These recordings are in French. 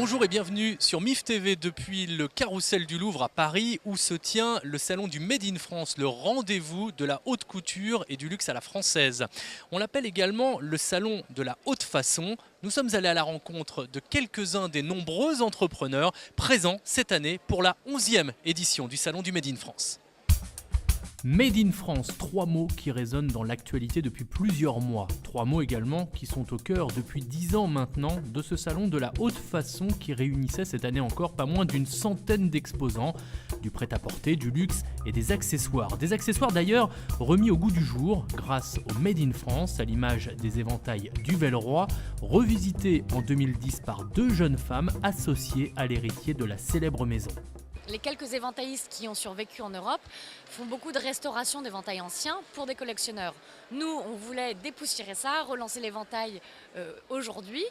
Bonjour et bienvenue sur MIF TV depuis le Carrousel du Louvre à Paris où se tient le salon du Made in France, le rendez-vous de la haute couture et du luxe à la française. On l'appelle également le salon de la haute façon. Nous sommes allés à la rencontre de quelques-uns des nombreux entrepreneurs présents cette année pour la 11e édition du salon du Made in France. Made in France, 3 mots qui résonnent dans l'actualité depuis plusieurs mois. 3 mots également qui sont au cœur depuis 10 ans maintenant de ce salon de la haute façon qui réunissait cette année encore pas moins d'une centaine d'exposants, du prêt-à-porter, du luxe et des accessoires. Des accessoires d'ailleurs remis au goût du jour grâce au Made in France, à l'image des éventails Duvel-Roy, revisités en 2010 par 2 jeunes femmes associées à l'héritier de la célèbre maison. Les quelques éventaillistes qui ont survécu en Europe font beaucoup de restauration d'éventails anciens pour des collectionneurs. Nous, on voulait dépoussiérer ça, relancer l'éventail aujourd'hui.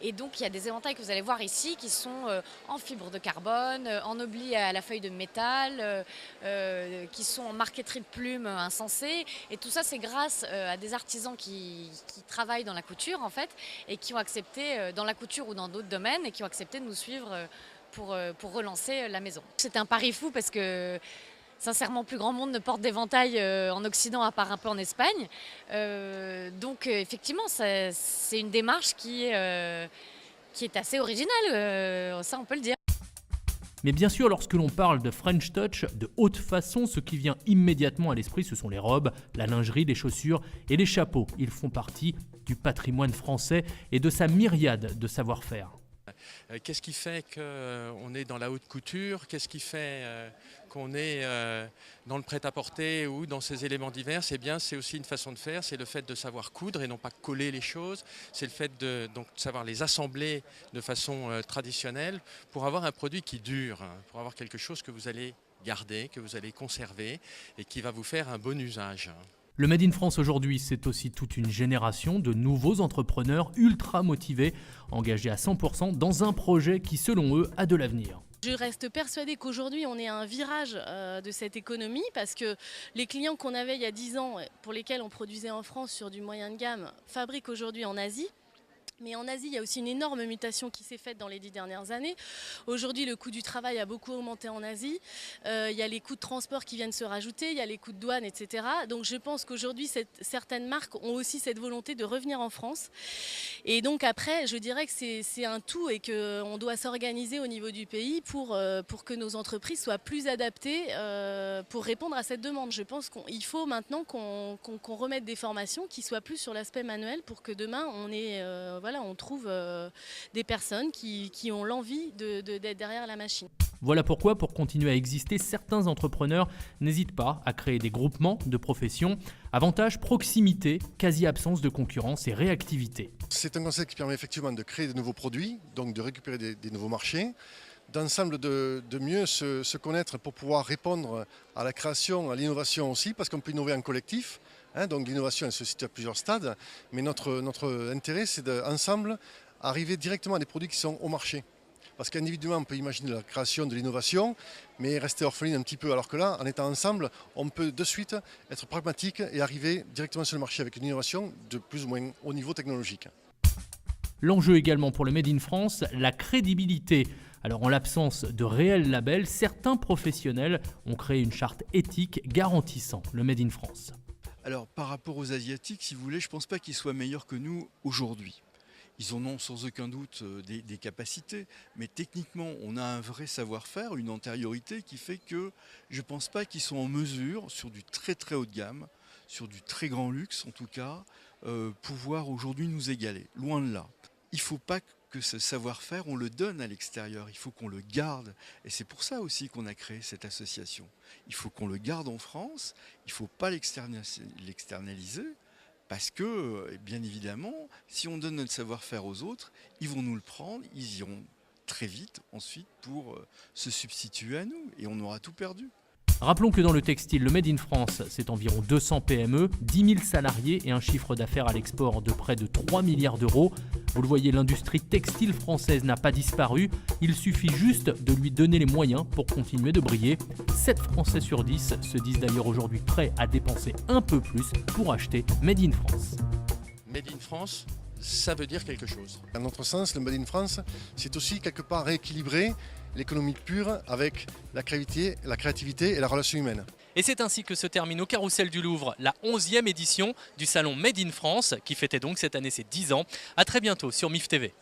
Et donc, il y a des éventails que vous allez voir ici qui sont en fibre de carbone, en oblis à la feuille de métal, qui sont en marqueterie de plumes insensée. Et tout ça, c'est grâce à des artisans qui travaillent dans la couture, en fait, et qui ont accepté, dans la couture ou dans d'autres domaines, et qui ont accepté de nous suivre pour relancer la maison. C'était un pari fou parce que sincèrement plus grand monde ne porte d'éventail en Occident à part un peu en Espagne. Donc effectivement c'est une démarche qui est assez originale, ça on peut le dire. Mais bien sûr, lorsque l'on parle de French Touch, de haute façon, ce qui vient immédiatement à l'esprit, ce sont les robes, la lingerie, les chaussures et les chapeaux. Ils font partie du patrimoine français et de sa myriade de savoir-faire. Qu'est-ce qui fait qu'on est dans la haute couture? Qu'est-ce qui fait qu'on est dans le prêt-à-porter ou dans ces éléments divers? Eh bien, c'est aussi une façon de faire, c'est le fait de savoir coudre et non pas coller les choses. C'est le fait de savoir les assembler de façon traditionnelle pour avoir un produit qui dure, pour avoir quelque chose que vous allez garder, que vous allez conserver et qui va vous faire un bon usage. Le Made in France aujourd'hui, c'est aussi toute une génération de nouveaux entrepreneurs ultra motivés, engagés à 100% dans un projet qui, selon eux, a de l'avenir. Je reste persuadée qu'aujourd'hui, on est à un virage de cette économie parce que les clients qu'on avait il y a 10 ans, pour lesquels on produisait en France sur du moyen de gamme, fabriquent aujourd'hui en Asie. Mais en Asie, il y a aussi une énorme mutation qui s'est faite dans les 10 dernières années. Aujourd'hui, le coût du travail a beaucoup augmenté en Asie. Il y a les coûts de transport qui viennent se rajouter, il y a les coûts de douane, etc. Donc je pense qu'aujourd'hui, certaines marques ont aussi cette volonté de revenir en France. Et donc après, je dirais que c'est un tout et qu'on doit s'organiser au niveau du pays pour que nos entreprises soient plus adaptées pour répondre à cette demande. Je pense qu'il faut maintenant qu'on remette des formations qui soient plus sur l'aspect manuel pour que demain, on trouve des personnes qui ont l'envie d'être derrière la machine. Voilà pourquoi, pour continuer à exister, certains entrepreneurs n'hésitent pas à créer des groupements de professions. Avantage, proximité, quasi-absence de concurrence et réactivité. C'est un concept qui permet effectivement de créer de nouveaux produits, donc de récupérer des nouveaux marchés, d'ensemble de mieux se connaître pour pouvoir répondre à la création, à l'innovation aussi, parce qu'on peut innover en collectif. Donc l'innovation elle se situe à plusieurs stades, mais notre intérêt c'est d'ensemble arriver directement à des produits qui sont au marché. Parce qu'individuellement on peut imaginer la création de l'innovation, mais rester orpheline un petit peu, alors que là, en étant ensemble, on peut de suite être pragmatique et arriver directement sur le marché avec une innovation de plus ou moins haut niveau technologique. L'enjeu également pour le Made in France, la crédibilité. Alors en l'absence de réels labels, certains professionnels ont créé une charte éthique garantissant le Made in France. Alors par rapport aux Asiatiques, si vous voulez, je ne pense pas qu'ils soient meilleurs que nous aujourd'hui. Ils en ont sans aucun doute des capacités, mais techniquement on a un vrai savoir-faire, une antériorité qui fait que je ne pense pas qu'ils sont en mesure, sur du très très haut de gamme, sur du très grand luxe en tout cas, pouvoir aujourd'hui nous égaler. Loin de là. Il ne faut pas que ce savoir-faire, on le donne à l'extérieur, il faut qu'on le garde. Et c'est pour ça aussi qu'on a créé cette association. Il faut qu'on le garde en France, il ne faut pas l'externaliser, parce que, bien évidemment, si on donne notre savoir-faire aux autres, ils vont nous le prendre, ils iront très vite ensuite pour se substituer à nous, et on aura tout perdu. Rappelons que dans le textile, le Made in France, c'est environ 200 PME, 10 000 salariés et un chiffre d'affaires à l'export de près de 3 milliards d'euros. Vous le voyez, l'industrie textile française n'a pas disparu. Il suffit juste de lui donner les moyens pour continuer de briller. 7 Français sur 10 se disent d'ailleurs aujourd'hui prêts à dépenser un peu plus pour acheter Made in France. Made in France, ça veut dire quelque chose. À notre sens, le Made in France, c'est aussi quelque part rééquilibrer l'économie pure avec la créativité et la relation humaine. Et c'est ainsi que se termine au Carrousel du Louvre la 11e édition du salon Made in France, qui fêtait donc cette année ses 10 ans. A très bientôt sur MIF TV.